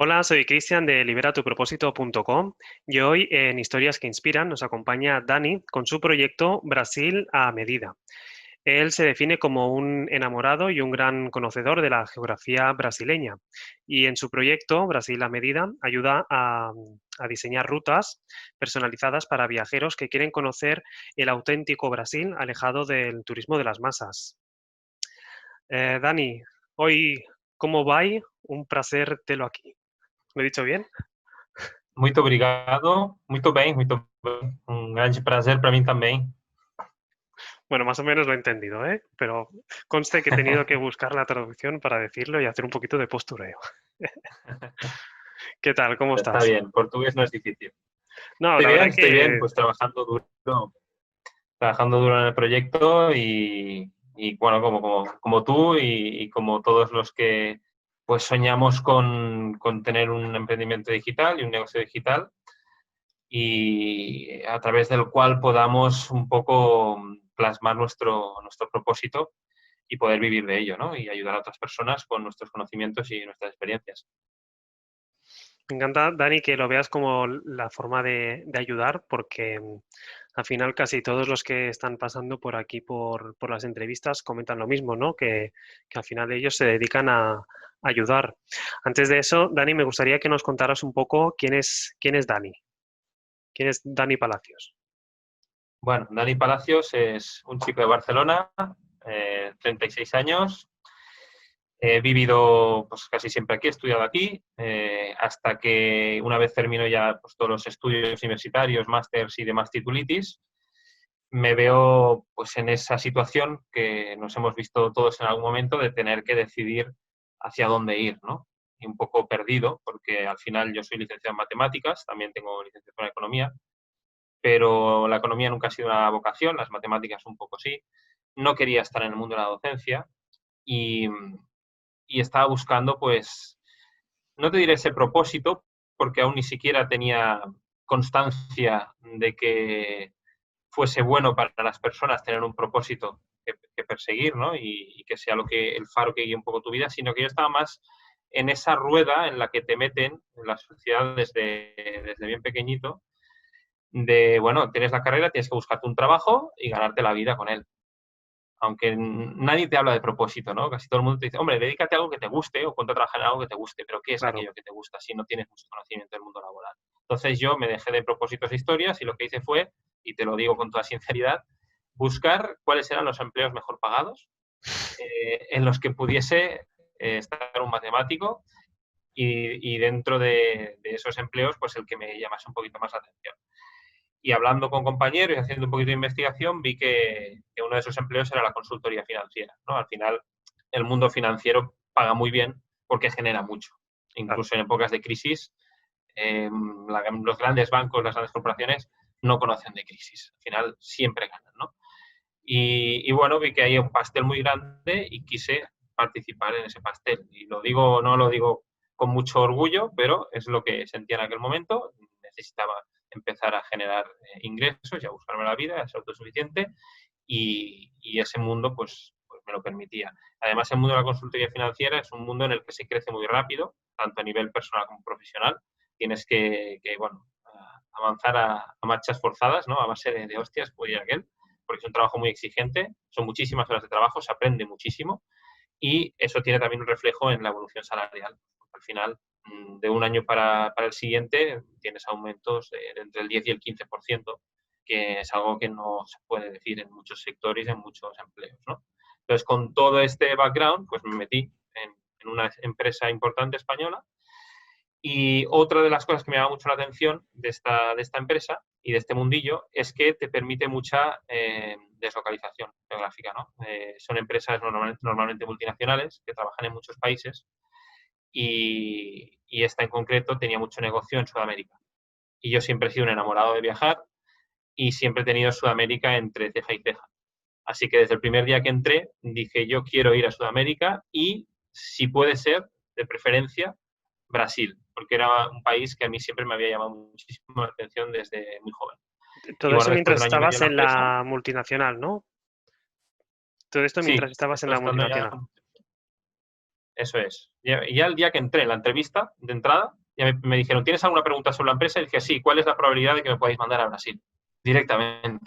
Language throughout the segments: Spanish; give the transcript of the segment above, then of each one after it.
Hola, soy Cristian de liberatupropósito.com y hoy en Historias que Inspiran nos acompaña Dani con su proyecto Brasil a medida. Él se define como un enamorado y un gran conocedor de la geografía brasileña y en su proyecto Brasil a medida ayuda a diseñar rutas personalizadas para viajeros que quieren conocer el auténtico Brasil alejado del turismo de las masas. Dani, hoy, ¿cómo va? Un placer telo aquí. ¿Lo he dicho bien? Muito obrigado. Muito bem, muito bem. Um grande prazer para mim também. Bueno, más o menos lo he entendido, ¿eh? Pero conste que he tenido que buscar la traducción para decirlo y hacer un poquito de postureo. ¿Qué tal? ¿Cómo Está estás? bien, portugués no es difícil. No, la verdad Estoy bien, que pues trabajando duro en el proyecto y bueno, como tú y como todos los que pues soñamos con tener un emprendimiento digital y un negocio digital y a través del cual podamos un poco plasmar nuestro propósito y poder vivir de ello, ¿no? Y ayudar a otras personas con nuestros conocimientos y nuestras experiencias. me encanta, Dani, que lo veas como la forma de ayudar, porque al final casi todos los que están pasando por aquí por las entrevistas comentan lo mismo, ¿no? Que al final ellos se dedican a ayudar. Antes de eso, Dani, me gustaría que nos contaras un poco quién es Dani. ¿Quién es Dani Palacios? Bueno, Dani Palacios es un chico de Barcelona, 36 años. He vivido pues, casi siempre aquí, he estudiado aquí, hasta que una vez termino ya pues, todos los estudios universitarios, másters y demás titulitis, me veo pues, en esa situación que nos hemos visto todos en algún momento de tener que decidir hacia dónde ir, ¿no? Y un poco perdido, porque al final yo soy licenciado en matemáticas, también tengo licenciatura en economía, pero la economía nunca ha sido una vocación, las matemáticas un poco sí. No quería estar en el mundo de la docencia y, y estaba buscando, pues, no te diré ese propósito, porque aún ni siquiera tenía constancia de que fuese bueno para las personas tener un propósito que perseguir, ¿no? Y que sea lo que el faro que guíe un poco tu vida, sino que yo estaba más en esa rueda en la que te meten en la sociedad desde bien pequeñito, de, bueno, tienes la carrera, tienes que buscarte un trabajo y ganarte la vida con él. Aunque nadie te habla de propósito, ¿no? Casi todo el mundo te dice, hombre, dedícate a algo que te guste o ponte a trabajar en algo que te guste, pero ¿qué es Claro. aquello que te gusta si no tienes mucho conocimiento del mundo laboral? Entonces yo me dejé de propósitos e historias y lo que hice fue, y te lo digo con toda sinceridad, buscar cuáles eran los empleos mejor pagados en los que pudiese estar un matemático y dentro de esos empleos, pues el que me llamase un poquito más la atención. Y hablando con compañeros y haciendo un poquito de investigación, vi que uno de esos empleos era la consultoría financiera, ¿no? Al final, el mundo financiero paga muy bien porque genera mucho. Claro. Incluso en épocas de crisis, los grandes bancos, las grandes corporaciones no conocen de crisis. Al final, siempre ganan, ¿no? Y bueno, vi que hay un pastel muy grande y quise participar en ese pastel. Y lo digo, no lo digo con mucho orgullo, pero es lo que sentía en aquel momento. Necesitaba empezar a generar ingresos y a buscarme la vida, a ser autosuficiente y ese mundo pues me lo permitía. Además, el mundo de la consultoría financiera es un mundo en el que se crece muy rápido, tanto a nivel personal como profesional. Tienes que bueno, avanzar a marchas forzadas, ¿no? A base de hostias, puede ir aquel, porque es un trabajo muy exigente, son muchísimas horas de trabajo, se aprende muchísimo y eso tiene también un reflejo en la evolución salarial. Al final, de un año para el siguiente, tienes aumentos de entre el 10 y el 15%, que es algo que no se puede decir en muchos sectores y en muchos empleos, ¿no? Entonces, con todo este background, pues me metí en una empresa importante española y otra de las cosas que me llama mucho la atención de esta empresa y de este mundillo es que te permite mucha deslocalización geográfica, ¿no? Son empresas normalmente multinacionales que trabajan en muchos países y esta en concreto tenía mucho negocio en Sudamérica. Y yo siempre he sido un enamorado de viajar y siempre he tenido Sudamérica entre ceja y ceja. Así que desde el primer día que entré dije, yo quiero ir a Sudamérica y, si puede ser, de preferencia, Brasil, porque era un país que a mí siempre me había llamado muchísimo la atención desde muy joven. Y Todo bueno, eso después de mientras un año y medio estabas en la en empresa, la multinacional, ¿no? Todo esto sí, mientras estabas en esto la estando ya multinacional. Eso es. Ya el día que entré en la entrevista de entrada, ya me dijeron, ¿tienes alguna pregunta sobre la empresa? Y dije, sí, ¿cuál es la probabilidad de que me podáis mandar a Brasil? Directamente.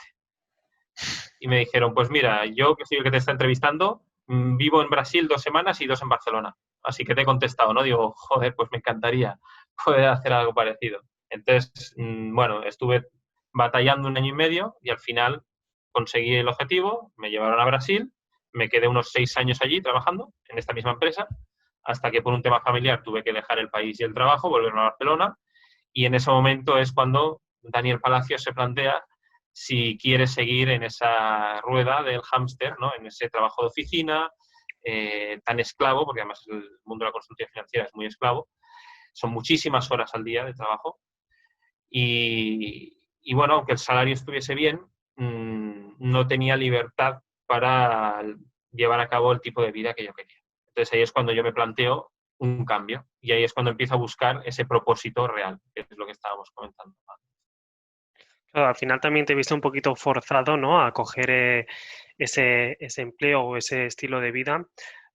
Y me dijeron, pues mira, yo que soy el que te está entrevistando, vivo en Brasil 2 semanas y 2 en Barcelona. Así que te he contestado, ¿no? Digo, joder, pues me encantaría poder hacer algo parecido. Entonces, bueno, estuve batallando 1 año y medio y al final conseguí el objetivo, me llevaron a Brasil, me quedé unos 6 años allí trabajando en esta misma empresa, hasta que por un tema familiar tuve que dejar el país y el trabajo, volverme a Barcelona, y en ese momento es cuando Daniel Palacios se plantea si quiere seguir en esa rueda del hámster, ¿no? En ese trabajo de oficina tan esclavo, porque además el mundo de la consultoría financiera es muy esclavo, son muchísimas horas al día de trabajo y bueno, aunque el salario estuviese bien, no tenía libertad para llevar a cabo el tipo de vida que yo quería. Entonces ahí es cuando yo me planteo un cambio y ahí es cuando empiezo a buscar ese propósito real, que es lo que estábamos comentando. Claro, al final también te he visto un poquito forzado, ¿no? A coger ese empleo o ese estilo de vida,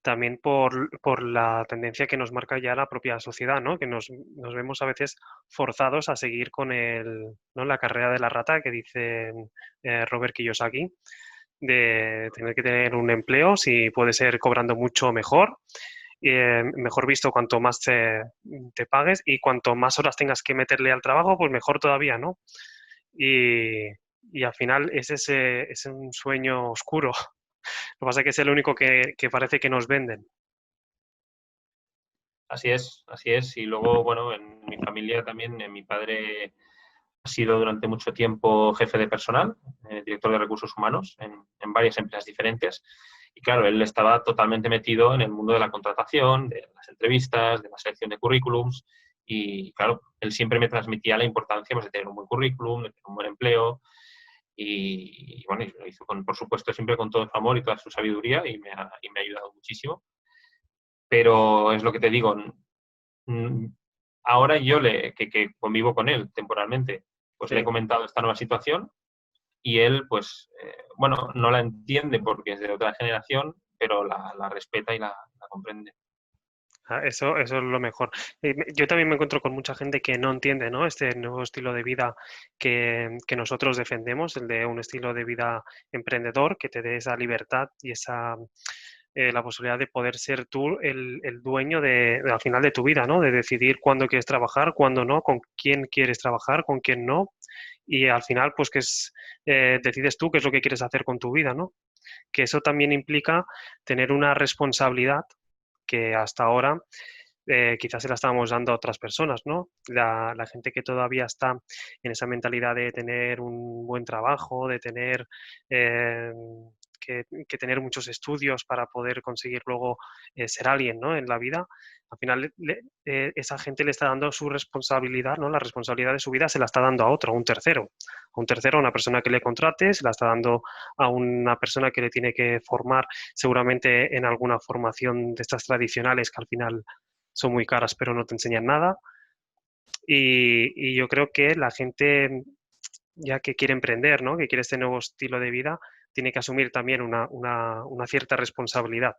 también por la tendencia que nos marca ya la propia sociedad, ¿no? Que nos vemos a veces forzados a seguir con ¿no? La carrera de la rata que dice Robert Kiyosaki, de tener que tener un empleo, si puede ser cobrando mucho mejor, mejor visto cuanto más te pagues y cuanto más horas tengas que meterle al trabajo, pues mejor todavía, ¿no? Y, y al final es un sueño oscuro. Lo que pasa es que es el único que parece que nos venden. Así es, así es. Y luego, bueno, en mi familia también, mi padre ha sido durante mucho tiempo jefe de personal, director de recursos humanos en varias empresas diferentes. Y claro, él estaba totalmente metido en el mundo de la contratación, de las entrevistas, de la selección de currículums. Y claro, él siempre me transmitía la importancia pues, de tener un buen currículum, de tener un buen empleo. Y bueno, y lo hizo, por supuesto, siempre con todo su amor y toda su sabiduría y me ha ayudado muchísimo. Pero es lo que te digo, mm, ahora yo que convivo con él temporalmente, pues le he Sí. comentado esta nueva situación y él, pues, bueno, no la entiende porque es de otra generación, pero la respeta y la comprende. Eso es lo mejor. Yo también me encuentro con mucha gente que no entiende, ¿no? Este nuevo estilo de vida que nosotros defendemos, el de un estilo de vida emprendedor que te dé esa libertad y la posibilidad de poder ser tú el dueño al final de tu vida, ¿no? De decidir cuándo quieres trabajar, cuándo no, con quién quieres trabajar, con quién no. Y al final, pues decides tú qué es lo que quieres hacer con tu vida, ¿no? Que eso también implica tener una responsabilidad que hasta ahora quizás se la estábamos dando a otras personas, ¿no? La gente que todavía está en esa mentalidad de tener un buen trabajo, de tener eh, que tener muchos estudios para poder conseguir luego ser alguien, ¿no? En la vida. Al final, esa gente le está dando su responsabilidad, ¿no? La responsabilidad de su vida se la está dando a otro, a un tercero. A un tercero, a una persona que le contrate, se la está dando a una persona que le tiene que formar seguramente en alguna formación de estas tradicionales que al final son muy caras pero no te enseñan nada. Y yo creo que la gente ya que quiere emprender, ¿no? Que quiere este nuevo estilo de vida, tiene que asumir también una cierta responsabilidad.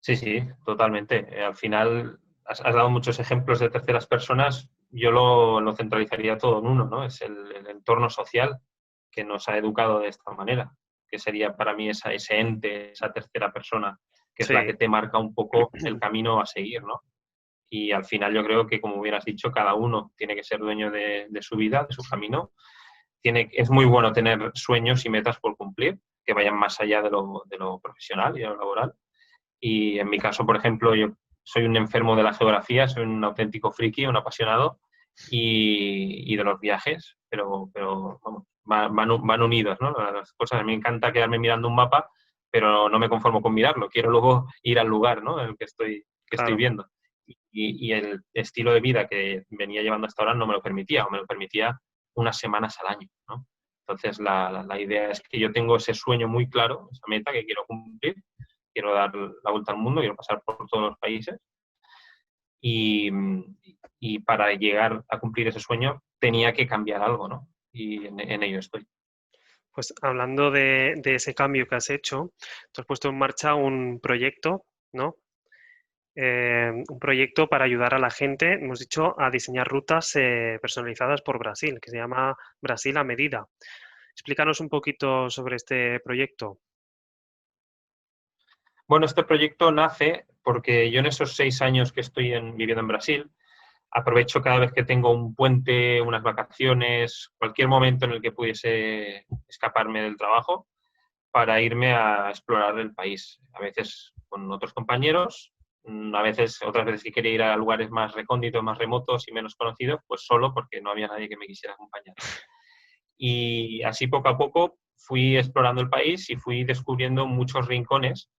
Sí, sí, totalmente. Al final has dado muchos ejemplos de terceras personas. Yo lo centralizaría todo en uno, ¿no? Es el entorno social que nos ha educado de esta manera, que sería para mí ese ente, esa tercera persona, que es la Sí, que te marca un poco el camino a seguir, ¿no? Y al final yo creo que, como hubieras dicho, cada uno tiene que ser dueño de su vida, de su camino. Es muy bueno tener sueños y metas por cumplir, que vayan más allá de lo profesional y de lo laboral. Y en mi caso, por ejemplo, yo soy un enfermo de la geografía, soy un auténtico friki, un apasionado y de los viajes, pero vamos, van unidos, ¿no? Las cosas, a mí me encanta quedarme mirando un mapa, pero no me conformo con mirarlo, quiero luego ir al lugar, ¿no? En el que estoy claro. viendo. Y el estilo de vida que venía llevando hasta ahora no me lo permitía, o me lo permitía unas semanas al año, ¿no? Entonces, la idea es que yo tengo ese sueño muy claro, esa meta que quiero cumplir, quiero dar la vuelta al mundo, quiero pasar por todos los países y, y para llegar a cumplir ese sueño tenía que cambiar algo, ¿no? Y en ello estoy. Pues hablando de ese cambio que has hecho, tú has puesto en marcha un proyecto, ¿no? un proyecto para ayudar a la gente, hemos dicho, a diseñar rutas personalizadas por Brasil, que se llama Brasil a medida. Explícanos un poquito sobre este proyecto. Bueno, este proyecto nace porque yo en esos 6 años que estoy viviendo en Brasil, aprovecho cada vez que tengo un puente, unas vacaciones, cualquier momento en el que pudiese escaparme del trabajo para irme a explorar el país. A veces con otros compañeros, a veces, otras veces que quería ir a lugares más recónditos, más remotos y menos conocidos, pues solo porque no había nadie que me quisiera acompañar. Y así poco a poco fui explorando el país y fui descubriendo muchos rincones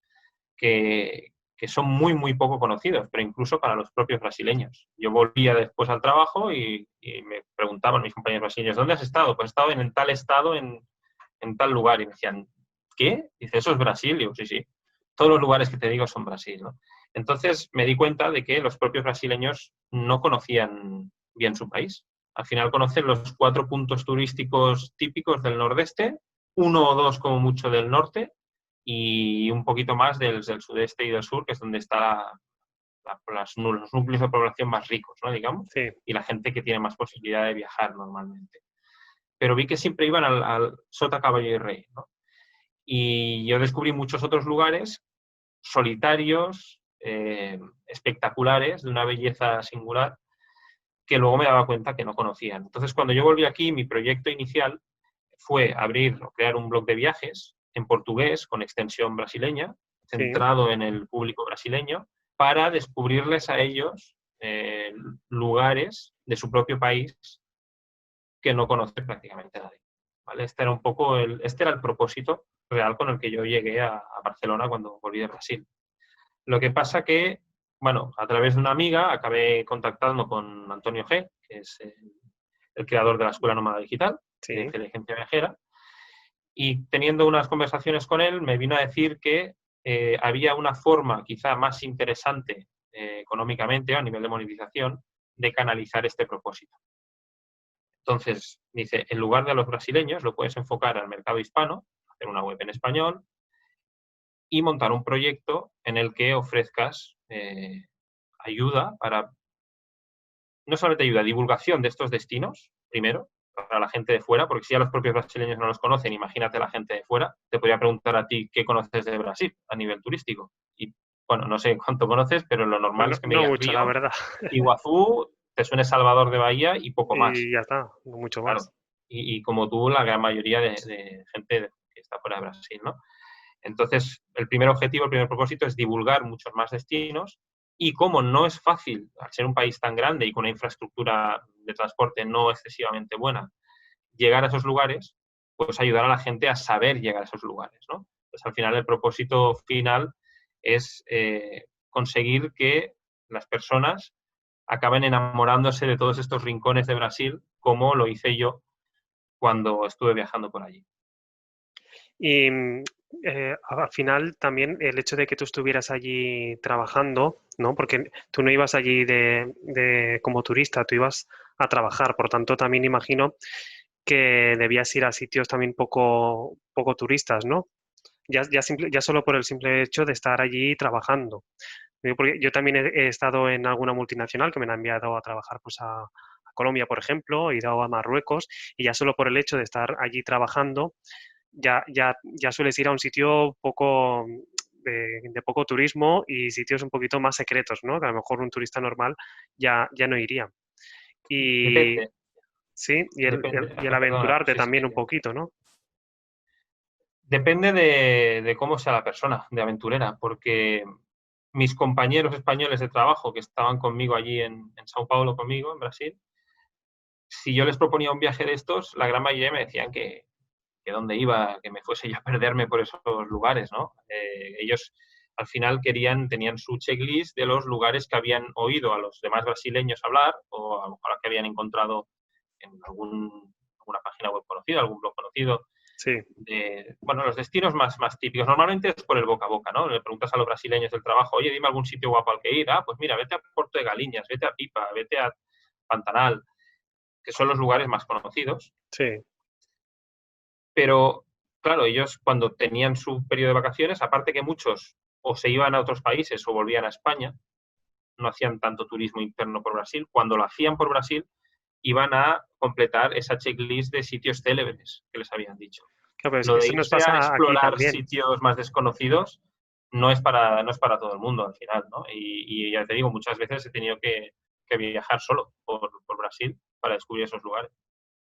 que son muy, muy poco conocidos, pero incluso para los propios brasileños. Yo volvía después al trabajo y me preguntaban mis compañeros brasileños, ¿dónde has estado? Pues he estado en tal estado, en tal lugar. Y me decían, ¿qué? Dice, ¿eso es Brasil? Y digo, sí, sí. Todos los lugares que te digo son Brasil, ¿no? Entonces me di cuenta de que los propios brasileños no conocían bien su país. Al final conocen los 4 puntos turísticos típicos del nordeste, uno o dos como mucho del norte y un poquito más del sudeste y del sur, que es donde están los núcleos de población más ricos, ¿no? Digamos, Sí. y la gente que tiene más posibilidad de viajar normalmente. Pero vi que siempre iban al Sota, Caballo y Rey, ¿no? Y yo descubrí muchos otros lugares solitarios, espectaculares, de una belleza singular, que luego me daba cuenta que no conocían. Entonces, cuando yo volví aquí, mi proyecto inicial fue abrir o crear un blog de viajes en portugués con extensión brasileña, Sí. centrado en el público brasileño, para descubrirles a ellos lugares de su propio país que no conoce prácticamente nadie. ¿Vale? Este era el propósito real con el que yo llegué a Barcelona cuando volví de Brasil. Lo que pasa que, bueno, a través de una amiga acabé contactando con Antonio G., que es el creador de la Escuela Nómada Digital y de Sí. Inteligencia Viajera, y teniendo unas conversaciones con él me vino a decir que había una forma quizá más interesante económicamente a nivel de monetización de canalizar este propósito. Entonces, dice, en lugar de a los brasileños, lo puedes enfocar al mercado hispano, hacer una web en español y montar un proyecto en el que ofrezcas ayuda para, no solamente ayuda, divulgación de estos destinos, primero, para la gente de fuera, porque si ya los propios brasileños no los conocen, imagínate la gente de fuera, te podría preguntar a ti qué conoces de Brasil a nivel turístico. Y bueno, no sé cuánto conoces, pero lo normal Bueno, es que me no digas mucho, la Río, verdad. Iguazú, te suene Salvador de Bahía y poco más. Y ya está, no mucho Claro. más. Y como tú, la gran mayoría de gente que está fuera de Brasil, ¿no? Entonces, el primer objetivo, el primer propósito es divulgar muchos más destinos y como no es fácil, al ser un país tan grande y con una infraestructura de transporte no excesivamente buena, llegar a esos lugares, pues ayudar a la gente a saber llegar a esos lugares, ¿no? Pues al final el propósito final es conseguir que las personas acaben enamorándose de todos estos rincones de Brasil, como lo hice yo cuando estuve viajando por allí. Y al final también el hecho de que tú estuvieras allí trabajando, ¿no? Porque tú no ibas allí como turista, tú ibas a trabajar, por tanto también imagino que debías ir a sitios también poco turistas, ¿no? Ya solo por el simple hecho de estar allí trabajando. Digo, porque yo también he estado en alguna multinacional que me la ha enviado a trabajar pues a Colombia, por ejemplo, he ido a Marruecos y ya solo por el hecho de estar allí trabajando ya sueles ir a un sitio de poco turismo y sitios un poquito más secretos, ¿no? Que a lo mejor un turista normal ya no iría. Y Depende, sí, depende, y el perdona, aventurarte sí, sí. también un poquito, ¿no? Depende de cómo sea la persona, de aventurera, porque mis compañeros españoles de trabajo que estaban conmigo allí en Sao Paulo, conmigo, en Brasil, si yo les proponía un viaje de estos, la gran mayoría me decían que dónde iba, que me fuese yo a perderme por esos lugares, ¿no? Ellos al final tenían su checklist de los lugares que habían oído a los demás brasileños hablar o a lo mejor que habían encontrado en alguna página web conocida, algún blog conocido, Sí. bueno, los destinos más típicos. Normalmente es por el boca a boca, ¿no? Le preguntas a los brasileños del trabajo, oye, dime algún sitio guapo al que ir. Ah, pues mira, vete a Porto de Galiñas, vete a Pipa, vete a Pantanal, que son los lugares más conocidos. Sí. Pero, claro, ellos cuando tenían su periodo de vacaciones, aparte que muchos o se iban a otros países o volvían a España, no hacían tanto turismo interno por Brasil. Cuando lo hacían por Brasil, iban a completar esa checklist de sitios célebres que les habían dicho. Claro, pero es Lo que de eso nos irse a pasa aquí explorar también. sitios más desconocidos no es para todo el mundo al final, ¿no? Y ya te digo, muchas veces he tenido que viajar solo por Brasil para descubrir esos lugares,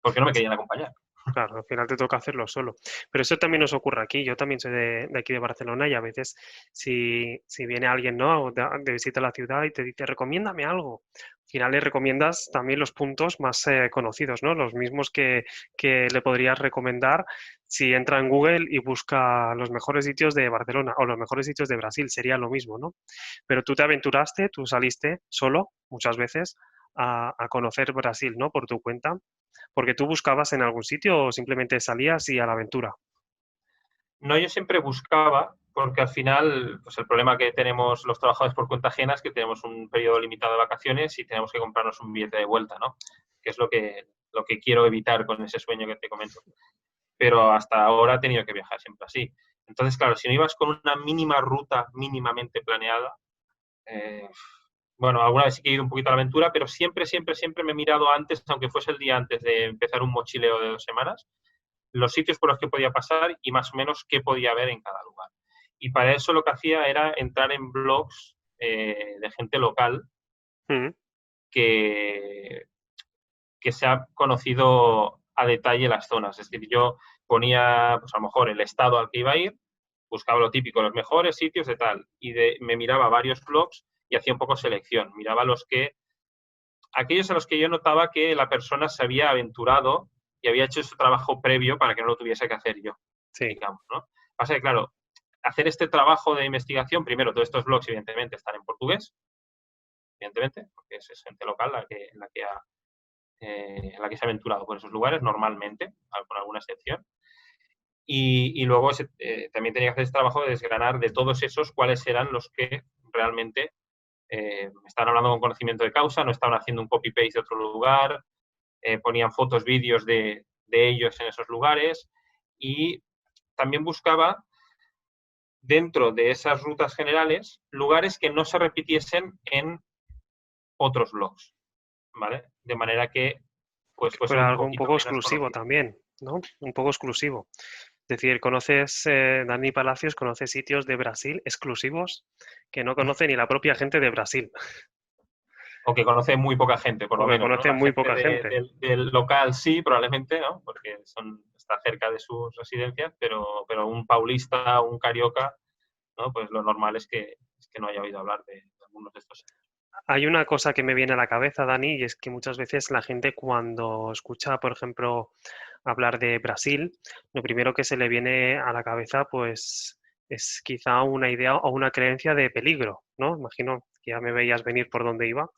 porque no me querían acompañar. Claro, al final te toca hacerlo solo. Pero eso también nos ocurre aquí. Yo también soy de aquí de Barcelona y a veces si viene alguien, ¿no? De visita a la ciudad y te dice, recomiéndame algo. Al final le recomiendas también los puntos más conocidos, ¿no? Los mismos que le podrías recomendar si entra en Google y busca los mejores sitios de Barcelona o los mejores sitios de Brasil. Sería lo mismo, ¿no? Pero tú te aventuraste, tú saliste solo muchas veces a conocer Brasil, ¿no? Por tu cuenta. Porque tú buscabas en algún sitio o simplemente salías y a la aventura. No, yo siempre buscaba, porque al final, pues el problema que tenemos los trabajadores por cuenta ajena es que tenemos un periodo limitado de vacaciones y tenemos que comprarnos un billete de vuelta, ¿no? Que es lo que quiero evitar con ese sueño que te comento. Pero hasta ahora he tenido que viajar siempre así. Entonces, claro, si no ibas con una mínima ruta mínimamente planeada, eh, bueno, alguna vez sí que he ido un poquito a la aventura, pero siempre, siempre, siempre me he mirado antes, aunque fuese el día antes de empezar un mochileo de 2 semanas, los sitios por los que podía pasar y más o menos qué podía ver en cada lugar. Y para eso lo que hacía era entrar en blogs de gente local Mm. que, que se ha conocido a detalle las zonas. Es decir, yo ponía, pues a lo mejor, el estado al que iba a ir, buscaba lo típico, los mejores sitios de tal, y me miraba varios blogs y hacía un poco selección. Miraba aquellos a los que yo notaba que la persona se había aventurado y había hecho su trabajo previo para que no lo tuviese que hacer yo, Sí, digamos, ¿no? Pasa que, claro, hacer este trabajo de investigación, primero, todos estos blogs, evidentemente, están en portugués, evidentemente, porque es gente local la que se ha aventurado por esos lugares, normalmente, con alguna excepción. Y luego también tenía que hacer este trabajo de desgranar de todos esos cuáles eran los que realmente estaban hablando con conocimiento de causa, no estaban haciendo un copy-paste de otro lugar, ponían fotos, vídeos de ellos en esos lugares y también buscaba dentro de esas rutas generales lugares que no se repitiesen en otros blogs, ¿vale? De manera que pues que fuesen fuera un algo un poquito poco menos exclusivo conocidos. también, ¿no? Un poco exclusivo. Es decir, conoces, Dani Palacios conoce sitios de Brasil exclusivos que no conoce ni la propia gente de Brasil, O que conoce muy poca gente, por o lo que menos, ¿no? conoce La muy gente poca gente. del local sí, probablemente, ¿no? Porque está cerca de sus residencias, pero un paulista, un carioca, ¿no? Pues lo normal es que no haya oído hablar de algunos de estos. Hay una cosa que me viene a la cabeza, Dani, y es que muchas veces la gente cuando escucha, por ejemplo, hablar de Brasil, lo primero que se le viene a la cabeza, pues, es quizá una idea o una creencia de peligro, ¿no? Imagino que ya me veías venir por donde iba,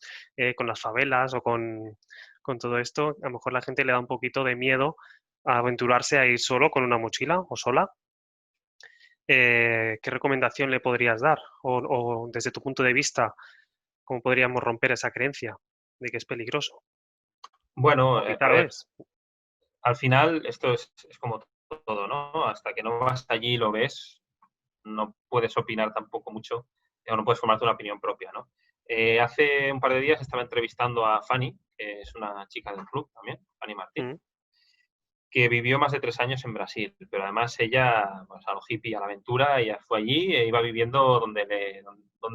con las favelas o con todo esto. A lo mejor la gente le da un poquito de miedo a aventurarse a ir solo con una mochila o sola. ¿Qué recomendación le podrías dar? O desde tu punto de vista, ¿cómo podríamos romper esa creencia de que es peligroso? Bueno, O quizá a lo ver, es. al final esto es como todo, ¿no? Hasta que no vas allí y lo ves, no puedes opinar tampoco mucho, o no puedes formarte una opinión propia, ¿no? Hace un par de días estaba entrevistando a Fanny, que es una chica del club también, Fanny Martín, Mm. que vivió más de 3 años en Brasil, pero además ella, pues, a lo hippie, a la aventura, ella fue allí e iba viviendo donde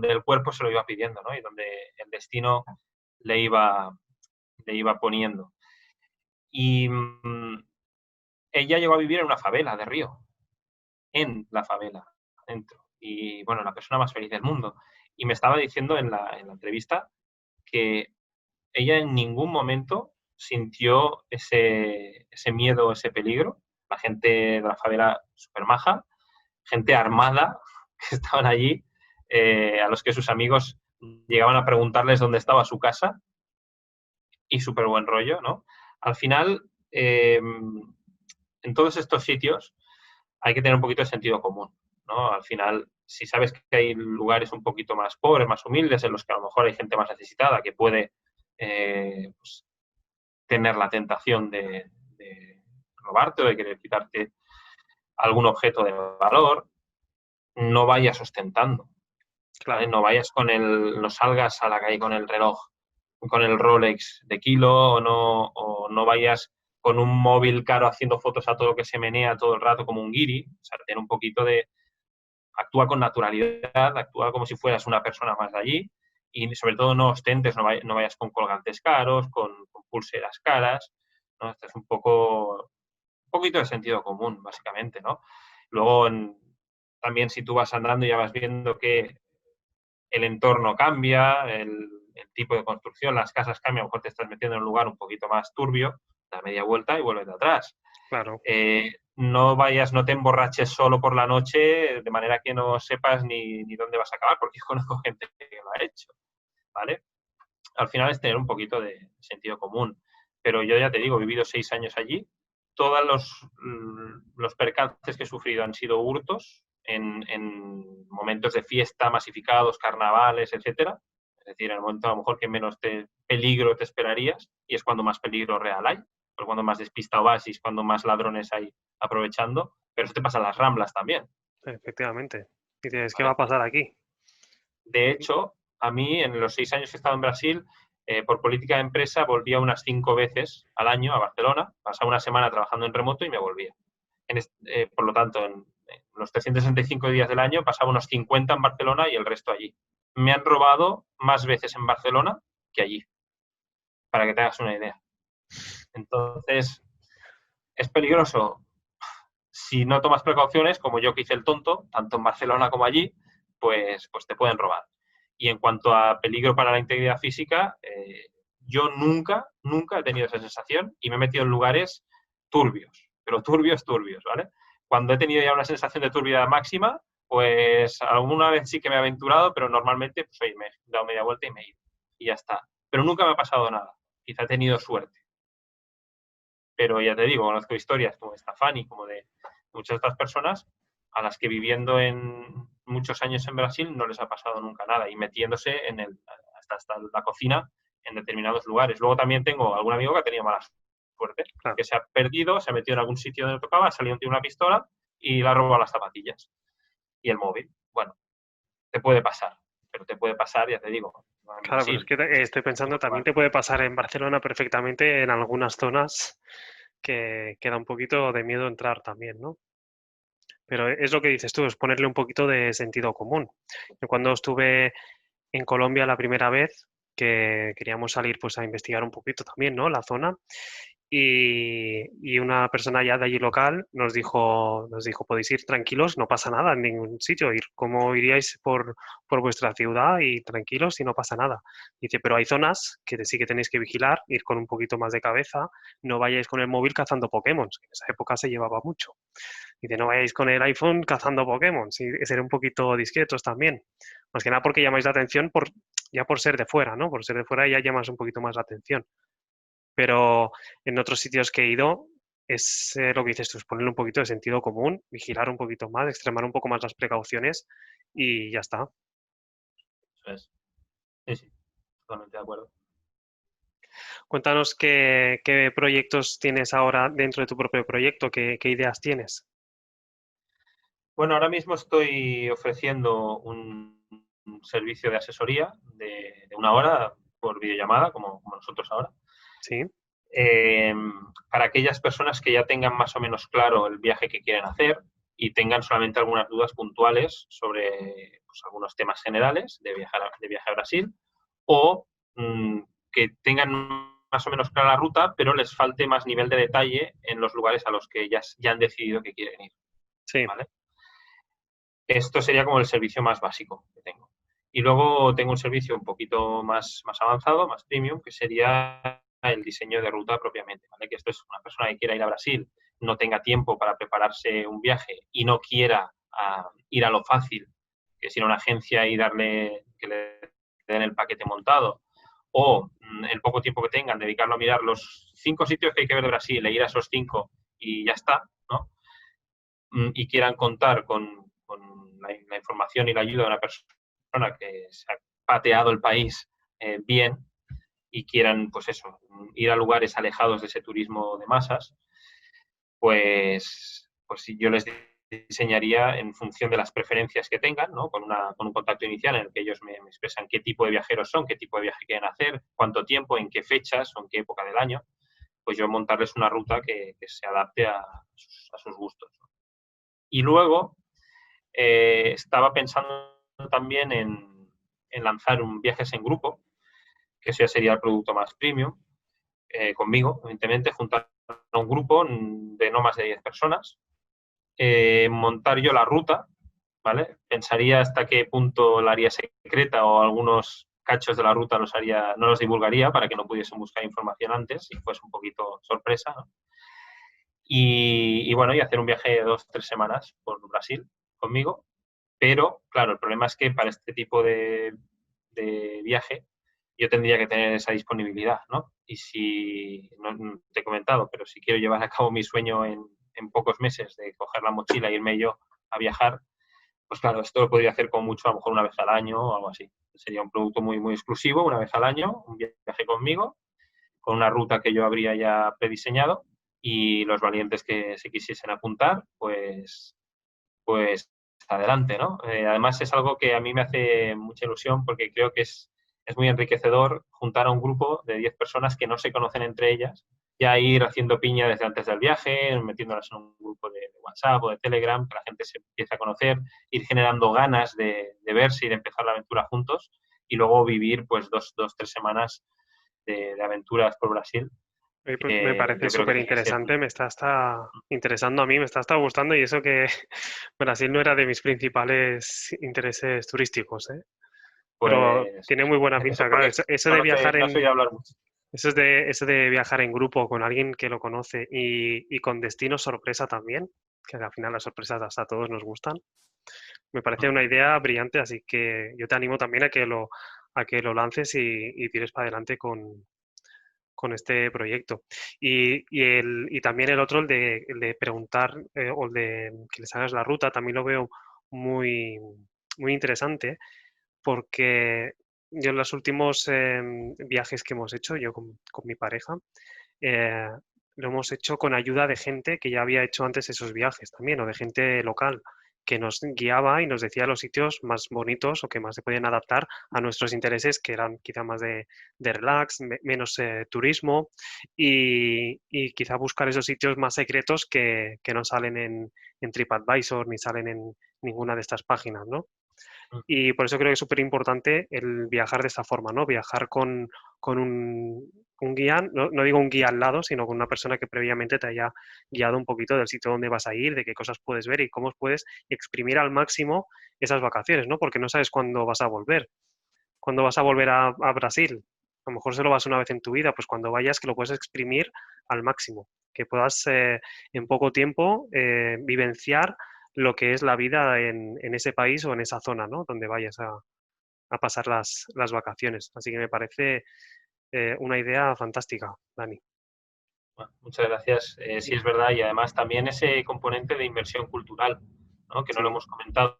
el cuerpo se lo iba pidiendo, ¿no? Y donde el destino le iba, le iba poniendo. Y ella llegó a vivir en una favela de Río, en la favela, dentro. Y bueno, la persona más feliz del mundo. Y me estaba diciendo en la entrevista que ella en ningún momento sintió ese miedo, ese peligro. La gente de la favela súper maja, gente armada que estaban allí, a los que sus amigos llegaban a preguntarles dónde estaba su casa y súper buen rollo, ¿no? Al final, en todos estos sitios hay que tener un poquito de sentido común, ¿no? Al final, si sabes que hay lugares un poquito más pobres, más humildes, en los que a lo mejor hay gente más necesitada que puede pues, tener la tentación de robarte o de querer quitarte algún objeto de valor, no vayas ostentando. ¿vale? claro, No salgas a la calle con el reloj, con el Rolex de kilo, o no vayas con un móvil caro haciendo fotos a todo lo que se menea todo el rato como un guiri. O sea, ten un poquito de, actúa con naturalidad, actúa como si fueras una persona más de allí y sobre todo no ostentes, no vayas con colgantes caros, con pulseras caras, ¿no? Esto es un poquito de sentido común, básicamente, ¿no? Luego, también si tú vas andando ya vas viendo que el entorno cambia, el tipo de construcción, las casas cambian, a lo mejor te estás metiendo en un lugar un poquito más turbio, da media vuelta y vuelves de atrás. claro. No te emborraches solo por la noche, de manera que no sepas ni dónde vas a acabar, porque yo conozco gente que lo ha hecho, ¿vale? Al final es tener un poquito de sentido común. Pero yo ya te digo, he vivido 6 años allí, todos los percances que he sufrido han sido hurtos en momentos de fiesta, masificados, carnavales, etcétera. Es decir, en el momento a lo mejor que menos peligro te esperarías, y es cuando más peligro real hay, o cuando más despistado vas y es cuando más ladrones hay aprovechando, pero eso te pasa en las Ramblas también, Efectivamente. Y dices, ¿qué va ¿vale? a pasar aquí? De hecho, a mí en los 6 años que he estado en Brasil, por política de empresa, volvía unas 5 veces al año a Barcelona, pasaba una semana trabajando en remoto y me volvía. Por lo tanto, en los 365 días del año pasaba unos 50 en Barcelona y el resto allí. Me han robado más veces en Barcelona que allí, para que te hagas una idea. Entonces, ¿es peligroso? Si no tomas precauciones, como yo que hice el tonto, tanto en Barcelona como allí, pues te pueden robar. Y en cuanto a peligro para la integridad física, yo nunca he tenido esa sensación y me he metido en lugares turbios, pero turbios, turbios, ¿vale? Cuando he tenido ya una sensación de turbiedad máxima, pues alguna vez sí que me he aventurado, pero normalmente, pues oye, me he dado media vuelta y me he ido. Y ya está. Pero nunca me ha pasado nada. Quizá he tenido suerte. Pero ya te digo, conozco historias como de Stefani, como de muchas otras personas a las que viviendo en muchos años en Brasil no les ha pasado nunca nada y metiéndose hasta la cocina en determinados lugares. Luego también tengo algún amigo que ha tenido mala suerte, Claro. que se ha perdido, se ha metido en algún sitio donde tocaba, ha salido un tío una pistola y le ha robado las zapatillas y el móvil. Bueno, te puede pasar, pero te puede pasar, ya te digo, en Claro, pero es Brasil. que estoy pensando, también te puede pasar en Barcelona perfectamente en algunas zonas que da un poquito de miedo entrar también, ¿no? Pero es lo que dices tú, es ponerle un poquito de sentido común. Yo cuando estuve en Colombia la primera vez, que queríamos salir pues a investigar un poquito también, ¿no? La zona. Y una persona ya de allí local nos dijo, podéis ir tranquilos, no pasa nada en ningún sitio, ir como iríais por vuestra ciudad y tranquilos y no pasa nada. Dice, pero hay zonas que sí que tenéis que vigilar, ir con un poquito más de cabeza, no vayáis con el móvil cazando Pokémon, que en esa época se llevaba mucho. Dice, no vayáis con el iPhone cazando Pokémon, sí, ser un poquito discretos también. Más que nada porque llamáis la atención ya por ser de fuera, ¿no? Por ser de fuera ya llamas un poquito más la atención. Pero en otros sitios que he ido es lo que dices tú, es ponerle un poquito de sentido común, vigilar un poquito más, extremar un poco más las precauciones y ya está. Eso es. Sí, sí, totalmente de acuerdo. Cuéntanos qué proyectos tienes ahora dentro de tu propio proyecto, qué ideas tienes. Bueno, ahora mismo estoy ofreciendo un servicio de asesoría de 1 hora por videollamada, como nosotros ahora, Sí, eh, para aquellas personas que ya tengan más o menos claro el viaje que quieren hacer y tengan solamente algunas dudas puntuales sobre pues, algunos temas generales de viaje a Brasil, o que tengan más o menos clara la ruta, pero les falte más nivel de detalle en los lugares a los que ya han decidido que quieren ir, sí, ¿vale? Esto sería como el servicio más básico que tengo. Y luego tengo un servicio un poquito más avanzado, más premium, que sería el diseño de ruta propiamente, ¿vale? Que esto es una persona que quiera ir a Brasil, no tenga tiempo para prepararse un viaje y no quiera ir a lo fácil, que es ir a una agencia y que le den el paquete montado, o el poco tiempo que tengan, dedicarlo a mirar los 5 sitios que hay que ver de Brasil, e ir a esos 5 y ya está, ¿no? Y quieran contar con la información y la ayuda de una persona que se ha pateado el país bien y quieran, pues eso, ir a lugares alejados de ese turismo de masas, pues si yo les diseñaría en función de las preferencias que tengan, ¿no? Con un contacto inicial en el que ellos me expresan qué tipo de viajeros son, qué tipo de viaje quieren hacer, cuánto tiempo, en qué fechas o en qué época del año, pues yo montarles una ruta que se adapte a sus gustos, ¿no? Y luego estaba pensando también en lanzar un viajes en grupo, que ese sería el producto más premium, conmigo, evidentemente, juntar a un grupo de no más de 10 personas, montar yo la ruta, ¿vale? Pensaría hasta qué punto la haría secreta o algunos cachos de la ruta no los divulgaría para que no pudiesen buscar información antes y fuese un poquito sorpresa, ¿no? Y bueno, y hacer un viaje de 2 o 3 semanas por Brasil conmigo. Pero, claro, el problema es que para este tipo de viaje yo tendría que tener esa disponibilidad, ¿no? Y si, no te he comentado, pero si quiero llevar a cabo mi sueño en pocos meses de coger la mochila e irme yo a viajar, pues claro, esto lo podría hacer con mucho, a lo mejor una vez al año o algo así. Sería un producto muy, muy exclusivo, una vez al año, un viaje conmigo, con una ruta que yo habría ya prediseñado y los valientes que se quisiesen apuntar, pues adelante, ¿no? Además es algo que a mí me hace mucha ilusión porque creo que es muy enriquecedor juntar a un grupo de 10 personas que no se conocen entre ellas, ya ir haciendo piña desde antes del viaje, metiéndolas en un grupo de WhatsApp o de Telegram, que la gente se empiece a conocer, ir generando ganas de verse y de empezar la aventura juntos y luego vivir pues 2, 3 semanas de aventuras por Brasil, Oye, pues me que parece yo creo que súper tiene que ser... interesante, me está hasta interesando a mí, me está hasta gustando y eso que Brasil no era de mis principales intereses turísticos, ¿eh? Pero Pues tiene muy buena eso pinta, es claro, porque eso de viajar no has en, oído hablar mucho. eso de viajar en grupo con alguien que lo conoce y con destino sorpresa también, que al final las sorpresas hasta a todos nos gustan. Me parece una idea brillante, así que yo te animo también a que lo lances y tires para adelante con este proyecto. Y también el otro, el de preguntar o el de que les hagas la ruta, también lo veo muy, muy interesante porque yo en los últimos viajes que hemos hecho, yo con mi pareja, eh, lo hemos hecho con ayuda de gente que ya había hecho antes esos viajes también, o de gente local que nos guiaba y nos decía los sitios más bonitos o que más se podían adaptar a nuestros intereses, que eran quizá más de relax, menos turismo y quizá buscar esos sitios más secretos que no salen en TripAdvisor ni salen en ninguna de estas páginas, ¿no? Y por eso creo que es súper importante el viajar de esta forma, ¿no? Viajar con un guía, no digo un guía al lado, sino con una persona que previamente te haya guiado un poquito del sitio donde vas a ir, de qué cosas puedes ver y cómo puedes exprimir al máximo esas vacaciones, ¿no? Porque no sabes cuándo vas a volver. ¿Cuándo vas a volver a Brasil? A lo mejor solo vas una vez en tu vida, pues cuando vayas que lo puedes exprimir al máximo, que puedas en poco tiempo vivenciar lo que es la vida en ese país o en esa zona, ¿no? Donde vayas a pasar las vacaciones. Así que me parece una idea fantástica, Dani. Bueno, muchas gracias. Sí, es verdad. Y además también ese componente de inversión cultural, ¿no? Que no lo Sí, hemos comentado,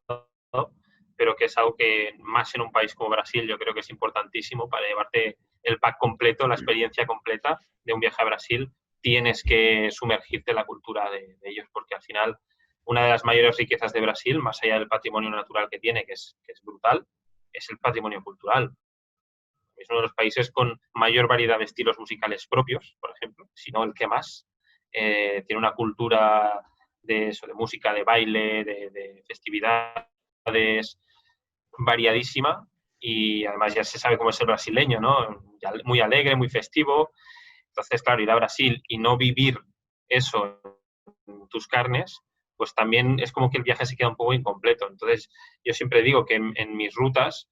pero que es algo que más en un país como Brasil yo creo que es importantísimo para llevarte el pack completo, la experiencia completa de un viaje a Brasil. Tienes que sumergirte en la cultura de ellos, porque al final una de las mayores riquezas de Brasil, más allá del patrimonio natural que tiene, que es brutal, es el patrimonio cultural. Es uno de los países con mayor variedad de estilos musicales propios, por ejemplo, si no el que más. Tiene una cultura de eso, de música, de baile, de festividades variadísima y además ya se sabe cómo es el brasileño, ¿no? Muy alegre, muy festivo. Entonces, claro, ir a Brasil y no vivir eso en tus carnes, pues también es como que el viaje se queda un poco incompleto. Entonces, yo siempre digo que en mis rutas,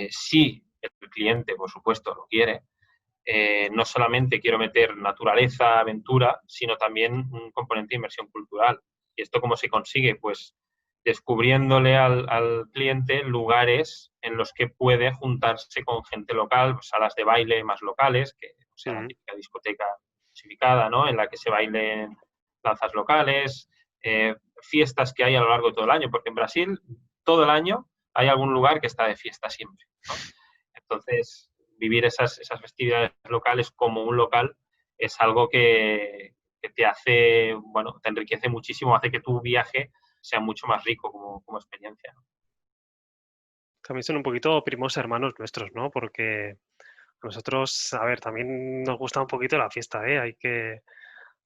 sí, el cliente, por supuesto, lo quiere. No solamente quiero meter naturaleza, aventura, sino también un componente de inversión cultural. ¿Y esto cómo se consigue? Pues descubriéndole al cliente lugares en los que puede juntarse con gente local, pues, salas de baile más locales, que sea la mm, típica discoteca clasificada, ¿no? En la que se bailen danzas locales, fiestas que hay a lo largo de todo el año, porque en Brasil todo el año hay algún lugar que está de fiesta siempre, ¿no? Entonces, vivir esas festividades locales como un local es algo que te hace, bueno, te enriquece muchísimo, hace que tu viaje sea mucho más rico como experiencia, ¿no? También son un poquito primos hermanos nuestros, ¿no? Porque a nosotros, a ver, también nos gusta un poquito la fiesta, ¿eh? Hay que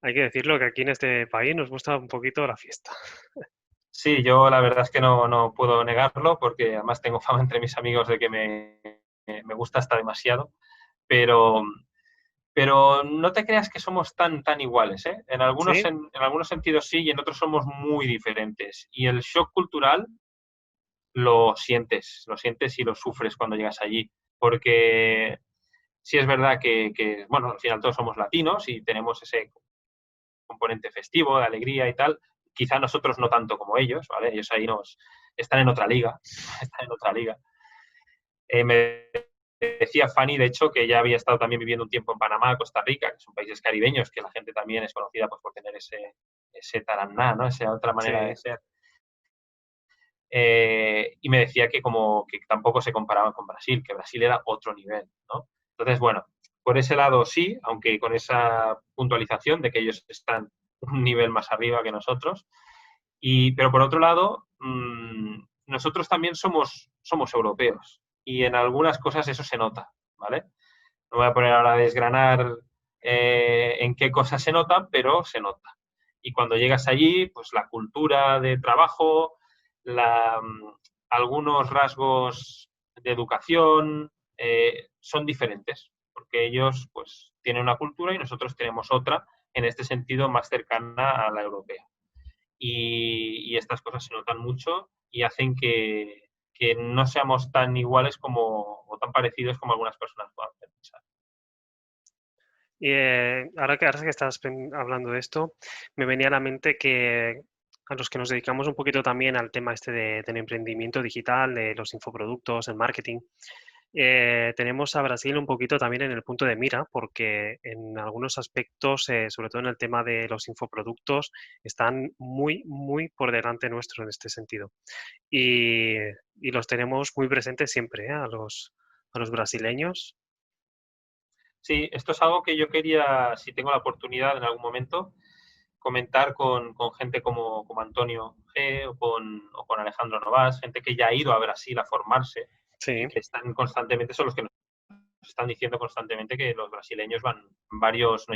decirlo que aquí en este país nos gusta un poquito la fiesta. Sí, yo la verdad es que no puedo negarlo porque además tengo fama entre mis amigos de que me gusta hasta demasiado, pero, pero no te creas que somos tan iguales, ¿eh? ¿Sí? En algunos sentidos sí y en otros somos muy diferentes. Y el shock cultural lo sientes y lo sufres cuando llegas allí, porque sí es verdad bueno, al final todos somos latinos y tenemos ese componente festivo, de alegría y tal. Quizá nosotros no tanto como ellos, ¿vale? Ellos ahí están en otra liga, están en otra liga. Me decía Fanny, de hecho, que ya había estado también viviendo un tiempo en Panamá, Costa Rica, que son países caribeños, que la gente también es conocida pues, por tener ese taraná, ¿no? Esa otra Sí. manera de ser. Y me decía que tampoco se comparaban con Brasil, que Brasil era otro nivel, ¿no? Entonces, bueno, por ese lado sí, aunque con esa puntualización de que ellos están un nivel más arriba que nosotros. Pero por otro lado, nosotros también somos europeos y en algunas cosas eso se nota, ¿vale? No voy a poner ahora a desgranar en qué cosas se nota, pero se nota. Y cuando llegas allí, pues la cultura de trabajo, la, algunos rasgos de educación son diferentes, porque ellos pues tienen una cultura y nosotros tenemos otra, en este sentido más cercana a la europea. Y estas cosas se notan mucho y hacen que no seamos tan iguales o tan parecidos como algunas personas puedan pensar. Y ahora que estás hablando de esto, me venía a la mente que a los que nos dedicamos un poquito también al tema este del emprendimiento digital, de los infoproductos, el marketing, tenemos a Brasil un poquito también en el punto de mira, porque en algunos aspectos, sobre todo en el tema de los infoproductos, están muy por delante nuestro en este sentido. Y los tenemos muy presentes siempre, ¿eh? A los brasileños. Sí, esto es algo que yo quería, si tengo la oportunidad en algún momento, comentar con gente como Antonio G o con Alejandro Novas, gente que ya ha ido a Brasil a formarse Sí, y que están constantemente, son los que nos están diciendo constantemente que los brasileños nos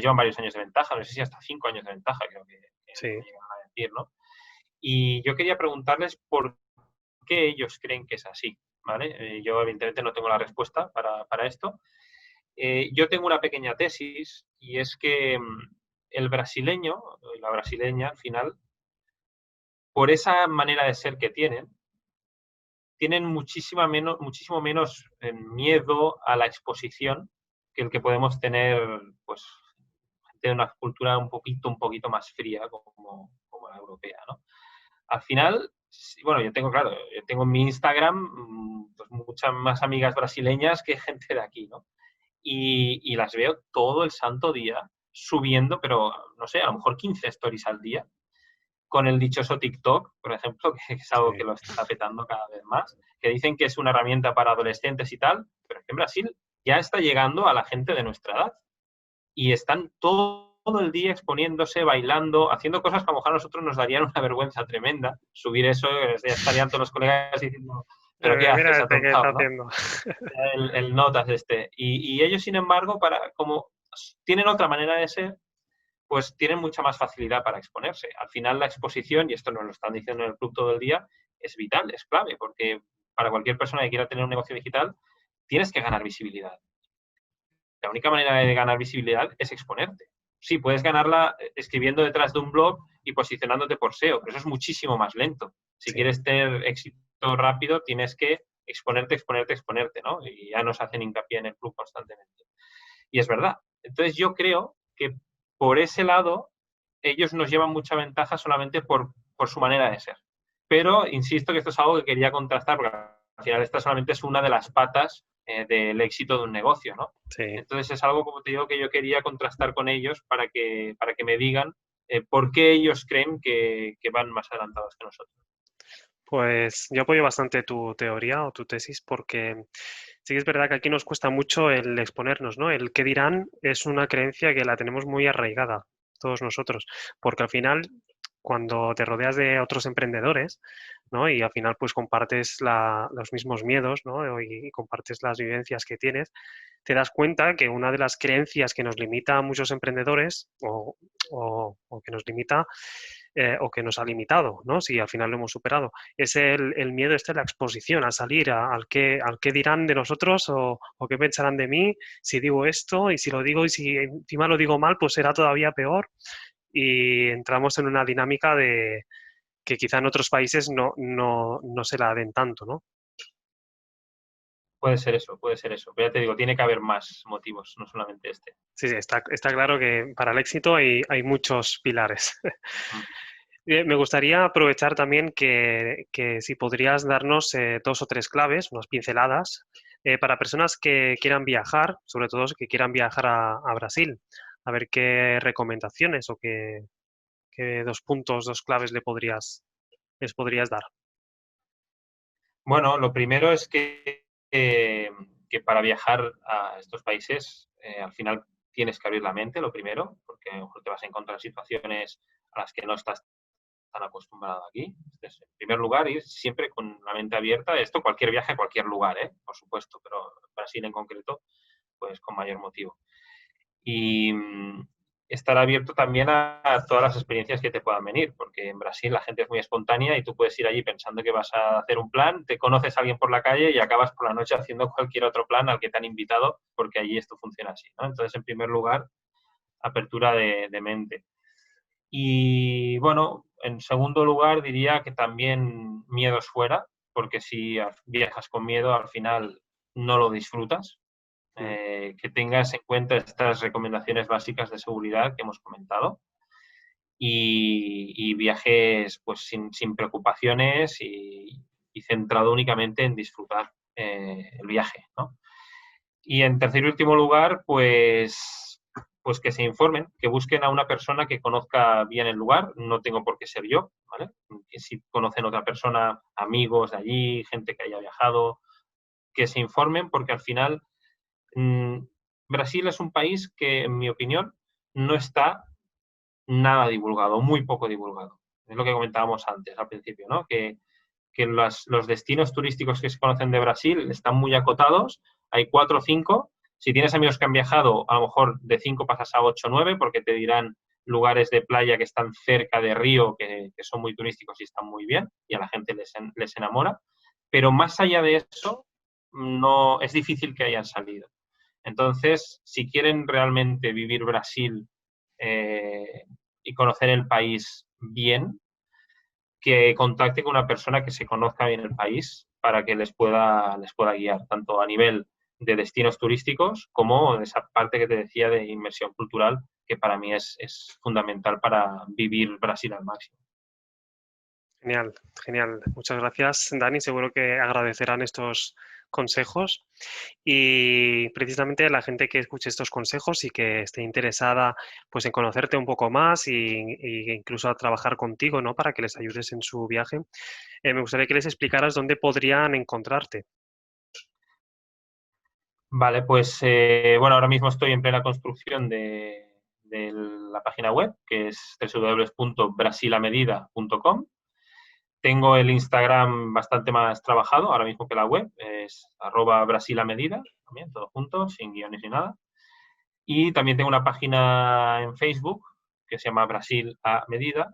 llevan varios años de ventaja, no sé si hasta 5 años de ventaja, creo que sí. me llegan a decir, ¿no? Y yo quería preguntarles por qué ellos creen que es así, ¿vale? Yo evidentemente no tengo la respuesta para esto. Yo tengo una pequeña tesis y es que el brasileño, la brasileña al final, por esa manera de ser que tienen muchísimo menos miedo a la exposición que el que podemos tener, pues, de una cultura un poquito más fría como la europea, ¿no? Al final, sí, bueno, claro, yo tengo en mi Instagram pues muchas más amigas brasileñas que gente de aquí, ¿no? Y las veo todo el santo día subiendo, pero no sé, a lo mejor 15 stories al día, con el dichoso TikTok, por ejemplo, que es algo que Sí. lo está petando cada vez más, que dicen que es una herramienta para adolescentes y tal, pero es que en Brasil ya está llegando a la gente de nuestra edad y están todo el día exponiéndose, bailando, haciendo cosas que a lo mejor a nosotros nos darían una vergüenza tremenda. Subir eso, ya estarían todos los colegas diciendo, ¿pero qué haces, Mira este que está atontado, no? haciendo. El notas este. Y ellos, sin embargo, como tienen otra manera de ser, pues tienen mucha más facilidad para exponerse. Al final la exposición, y esto nos lo están diciendo en el club todo el día, es vital, es clave, porque para cualquier persona que quiera tener un negocio digital, tienes que ganar visibilidad. La única manera de ganar visibilidad es exponerte. Sí, puedes ganarla escribiendo detrás de un blog y posicionándote por SEO, pero eso es muchísimo más lento. Si Sí. quieres tener éxito rápido, tienes que exponerte, ¿no? Y ya nos hacen hincapié en el club constantemente. Y es verdad. Entonces yo creo que por ese lado ellos nos llevan mucha ventaja solamente por su manera de ser. Pero insisto que esto es algo que quería contrastar, porque al final esta solamente es una de las patas del éxito de un negocio, ¿no? Sí. Entonces es algo, como te digo, que yo quería contrastar con ellos para que me digan por qué ellos creen que van más adelantados que nosotros. Pues yo apoyo bastante tu teoría o tu tesis porque sí que es verdad que aquí nos cuesta mucho el exponernos, ¿no? El qué dirán es una creencia que la tenemos muy arraigada todos nosotros, porque al final cuando te rodeas de otros emprendedores, ¿no? Y al final pues compartes los mismos miedos, ¿no? Y compartes las vivencias que tienes, te das cuenta que una de las creencias que nos limita a muchos emprendedores o que nos limita o que nos ha limitado, ¿no? Si al final lo hemos superado, es el miedo este, la exposición, a salir, al qué dirán de nosotros o qué pensarán de mí si digo esto y si lo digo y si encima lo digo mal, pues será todavía peor y entramos en una dinámica de que quizá en otros países no se la den tanto, ¿no? Puede ser eso, puede ser eso. Pero ya te digo, tiene que haber más motivos, no solamente este. Sí, sí, está claro que para el éxito hay muchos pilares. Mm. Me gustaría aprovechar también que si podrías darnos 2 o 3 claves, unas pinceladas, para personas que quieran viajar, sobre todo que quieran viajar a Brasil. A ver qué recomendaciones o qué 2 puntos, 2 claves les podrías dar. Bueno, lo primero es que para viajar a estos países, al final tienes que abrir la mente, lo primero, porque a lo mejor te vas a encontrar situaciones a las que no estás tan acostumbrado aquí. Entonces, en primer lugar, ir siempre con la mente abierta. Esto cualquier viaje a cualquier lugar, por supuesto, pero Brasil en concreto, pues con mayor motivo. Y estar abierto también a todas las experiencias que te puedan venir, porque en Brasil la gente es muy espontánea y tú puedes ir allí pensando que vas a hacer un plan, te conoces a alguien por la calle y acabas por la noche haciendo cualquier otro plan al que te han invitado, porque allí esto funciona así, ¿no? Entonces, en primer lugar, apertura de mente. Y bueno, en segundo lugar diría que también miedos fuera, porque si viajas con miedo al final no lo disfrutas. Mm. Que tengas en cuenta estas recomendaciones básicas de seguridad que hemos comentado y viajes pues sin preocupaciones y centrado únicamente en disfrutar el viaje, ¿no? Y en tercer y último lugar, pues que se informen, que busquen a una persona que conozca bien el lugar, no tengo por qué ser yo, ¿vale? Que si conocen otra persona, amigos de allí, gente que haya viajado, que se informen porque al final Brasil es un país que, en mi opinión, no está nada divulgado, muy poco divulgado. Es lo que comentábamos antes, al principio, ¿no? Que los destinos turísticos que se conocen de Brasil están muy acotados, hay 4 o 5. Si tienes amigos que han viajado, a lo mejor de 5 pasas a 8 o 9, porque te dirán lugares de playa que están cerca de río, que son muy turísticos y están muy bien, y a la gente les enamora. Pero más allá de eso, no, es difícil que hayan salido. Entonces, si quieren realmente vivir Brasil eh, y conocer el país bien, que contacte con una persona que se conozca bien el país para que les pueda guiar, tanto a nivel de destinos turísticos como de esa parte que te decía de inmersión cultural, que para mí es fundamental para vivir Brasil al máximo. Genial, genial. Muchas gracias, Dani. Seguro que agradecerán estos consejos. Y precisamente la gente que escuche estos consejos y que esté interesada pues, en conocerte un poco más y incluso a trabajar contigo, ¿no? Para que les ayudes en su viaje, me gustaría que les explicaras dónde podrían encontrarte. Vale, pues bueno, ahora mismo estoy en plena construcción de la página web, que es www.brasilamedida.com. Tengo el Instagram bastante más trabajado ahora mismo que la web, es @brasilamedida, también todo junto, sin guiones ni nada. Y también tengo una página en Facebook que se llama Brasil a Medida,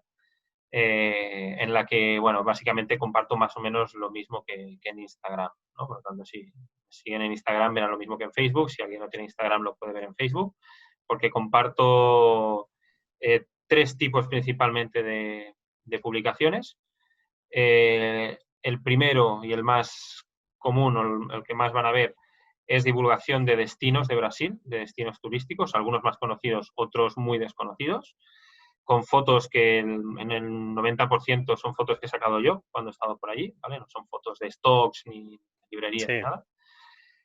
en la que, bueno, básicamente comparto más o menos lo mismo que en Instagram, ¿no? Por lo tanto, si siguen en Instagram verán lo mismo que en Facebook. Si alguien no tiene Instagram lo puede ver en Facebook, porque comparto 3 tipos principalmente de publicaciones. El primero y el más común, o el que más van a ver, es divulgación de destinos de Brasil, de destinos turísticos, algunos más conocidos, otros muy desconocidos, con fotos que en el 90% son fotos que he sacado yo cuando he estado por allí, ¿vale? No son fotos de stocks ni librerías ni Sí, nada.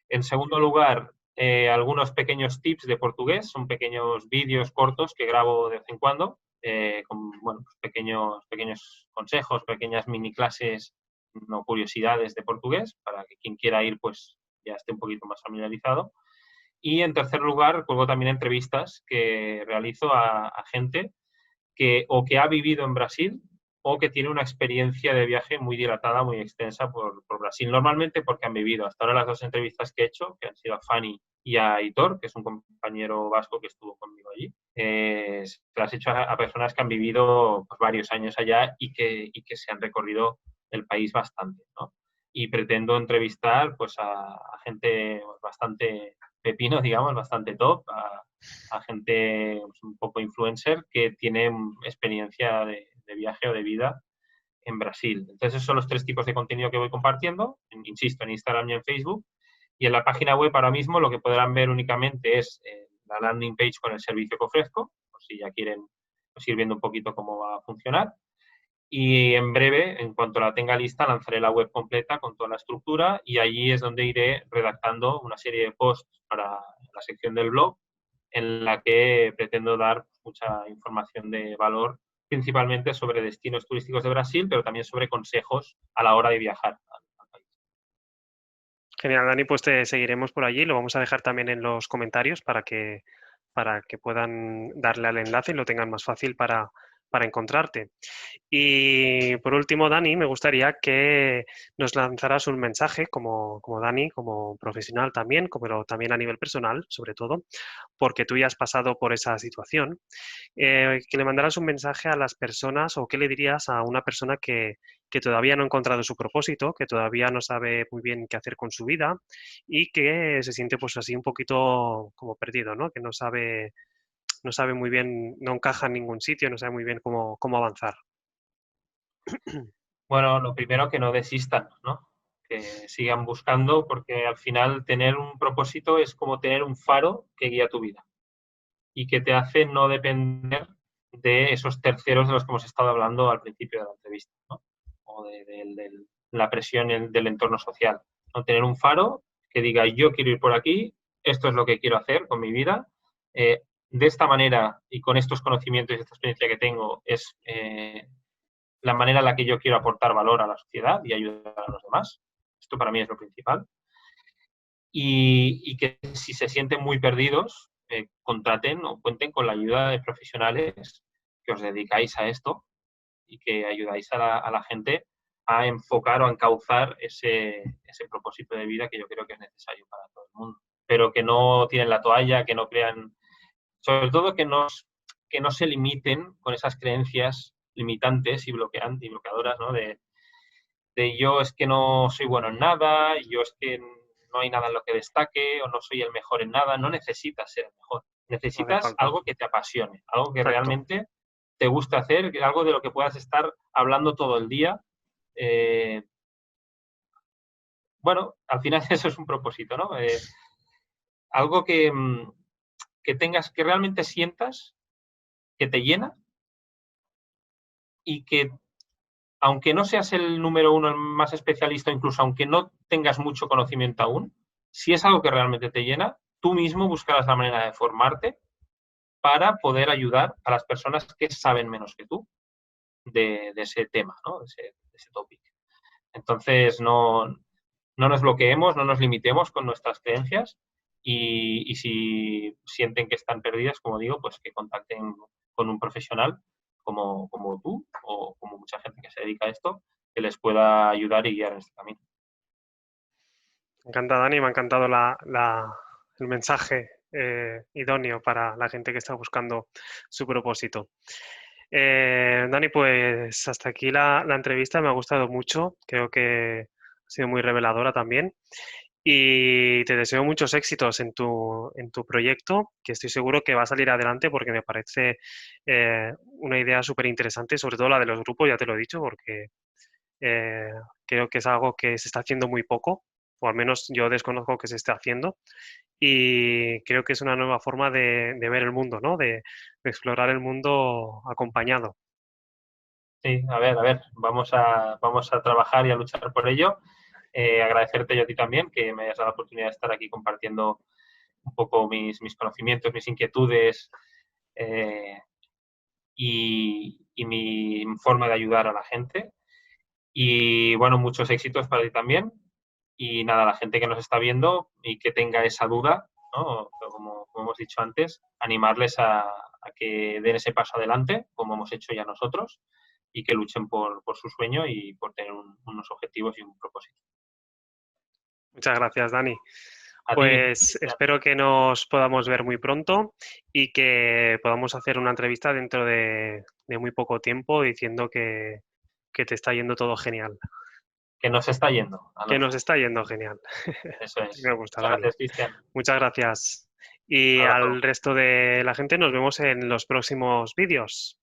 En segundo lugar, algunos pequeños tips de portugués, son pequeños vídeos cortos que grabo de vez en cuando, con bueno, pues pequeños consejos, pequeñas mini clases o curiosidades de portugués, para que quien quiera ir pues ya esté un poquito más familiarizado. Y en tercer lugar, juego también entrevistas que realizo a gente que o que ha vivido en Brasil o que tiene una experiencia de viaje muy dilatada, muy extensa por Brasil. Normalmente porque han vivido. Hasta ahora las 2 entrevistas que he hecho, que han sido a Fanny y a Aitor, que es un compañero vasco que estuvo conmigo allí, las he hecho a personas que han vivido pues, varios años allá y que se han recorrido el país bastante, ¿no? Y pretendo entrevistar pues a gente bastante pepino, digamos, bastante top, a gente pues, un poco influencer que tiene experiencia de viaje o de vida en Brasil. Entonces, esos son los 3 tipos de contenido que voy compartiendo, insisto, en Instagram y en Facebook. Y en la página web ahora mismo lo que podrán ver únicamente es la landing page con el servicio que ofrezco, por si ya quieren pues, ir viendo un poquito cómo va a funcionar. Y en breve, en cuanto la tenga lista, lanzaré la web completa con toda la estructura y allí es donde iré redactando una serie de posts para la sección del blog en la que pretendo dar mucha información de valor, principalmente sobre destinos turísticos de Brasil, pero también sobre consejos a la hora de viajar al país. Genial, Dani, pues te seguiremos por allí. Lo vamos a dejar también en los comentarios para que puedan darle al enlace y lo tengan más fácil para encontrarte. Y por último, Dani, me gustaría que nos lanzaras un mensaje como Dani, como profesional también, pero también a nivel personal, sobre todo, porque tú ya has pasado por esa situación, que le mandaras un mensaje a las personas o qué le dirías a una persona que todavía no ha encontrado su propósito, que todavía no sabe muy bien qué hacer con su vida y que se siente pues así un poquito como perdido, ¿no? Que no sabe muy bien, no encaja en ningún sitio, no sabe muy bien cómo avanzar. Bueno, lo primero que no desistan, ¿no? Que sigan buscando porque al final tener un propósito es como tener un faro que guía tu vida y que te hace no depender de esos terceros de los que hemos estado hablando al principio de la entrevista, ¿no? O de la presión del entorno social. ¿No? Tener un faro que diga yo quiero ir por aquí, esto es lo que quiero hacer con mi vida, de esta manera y con estos conocimientos y esta experiencia que tengo es la manera en la que yo quiero aportar valor a la sociedad y ayudar a los demás. Esto para mí es lo principal. Y que si se sienten muy perdidos, contraten o cuenten con la ayuda de profesionales que os dedicáis a esto y que ayudáis a la gente a enfocar o a encauzar ese propósito de vida que yo creo que es necesario para todo el mundo. Pero que no tiren la toalla, que no crean, sobre todo que no se limiten con esas creencias limitantes y bloqueadoras, ¿no? De yo es que no soy bueno en nada, yo es que no hay nada en lo que destaque o no soy el mejor en nada. No necesitas ser el mejor. No hace Necesitas falta. algo que te apasione, algo que Exacto. realmente te guste hacer, algo de lo que puedas estar hablando todo el día. Eh, bueno, al final eso es un propósito, ¿no? Algo que tengas, que realmente sientas, que te llena y que aunque no seas el número uno, el más especialista, incluso aunque no tengas mucho conocimiento aún, si es algo que realmente te llena, tú mismo buscarás la manera de formarte para poder ayudar a las personas que saben menos que tú de ese tema, ¿no? De ese topic. Entonces, no nos bloqueemos, no nos limitemos con nuestras creencias y si sienten que están perdidas, como digo, pues que contacten con un profesional como tú o como mucha gente que se dedica a esto, que les pueda ayudar y guiar en este camino. Me encanta, Dani, me ha encantado el mensaje idóneo para la gente que está buscando su propósito. Dani, pues hasta aquí la entrevista, me ha gustado mucho, creo que ha sido muy reveladora también y te deseo muchos éxitos en tu proyecto, que estoy seguro que va a salir adelante porque me parece una idea súper interesante, sobre todo la de los grupos, ya te lo he dicho, porque eh, creo que es algo que se está haciendo muy poco, o al menos yo desconozco que se esté haciendo, y creo que es una nueva forma de ver el mundo, ¿no? De explorar el mundo acompañado. Sí, a ver, vamos a trabajar y a luchar por ello. Agradecerte yo a ti también que me hayas dado la oportunidad de estar aquí compartiendo un poco mis conocimientos, mis inquietudes eh, y mi forma de ayudar a la gente. Y bueno, muchos éxitos para ti también. Y nada, la gente que nos está viendo y que tenga esa duda, ¿no? Como hemos dicho antes, animarles a a que den ese paso adelante, como hemos hecho ya nosotros, y que luchen por su sueño y por tener unos objetivos y un propósito. Muchas gracias, Dani. A ti, Pues espero que nos podamos ver muy pronto y que podamos hacer una entrevista dentro de muy poco tiempo diciendo que te está yendo todo genial. que nos está yendo. Que nos está yendo genial. Eso es. Me gusta, Muchas Dani. gracias, Cristian. Muchas gracias. Un Y abrazo. al resto de la gente nos vemos en los próximos vídeos.